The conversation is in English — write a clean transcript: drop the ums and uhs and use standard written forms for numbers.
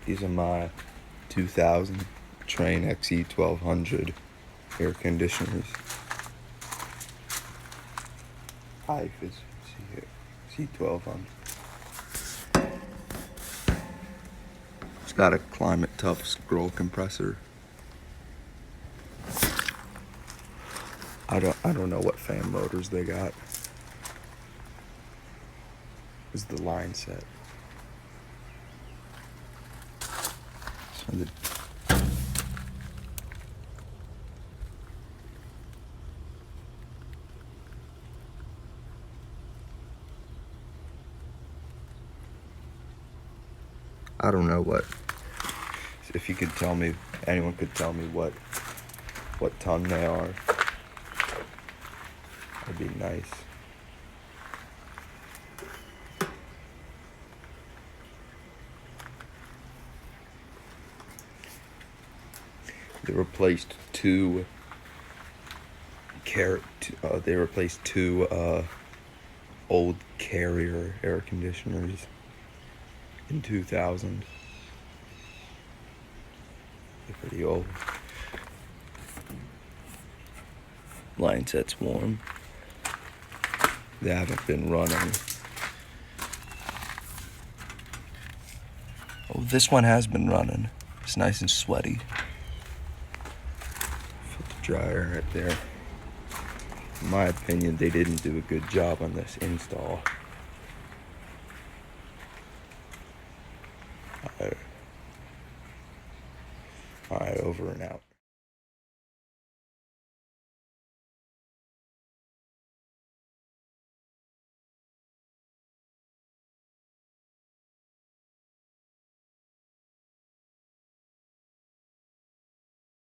These are my 2000 TRANE XE 1200 air conditioners. Hive is, see here, C1200. It's got a climate tough scroll compressor. I don't know what fan motors they got. This is the line set. So I don't know what, if you could tell me, anyone could tell me what ton they are, that'd be nice. They replaced two old Carrier air conditioners in 2000. They're pretty old. Line set's warm. They haven't been running. Oh, this one has been running. It's nice and sweaty. Put the dryer right there. In my opinion, they didn't do a good job on this install. All right, over and out.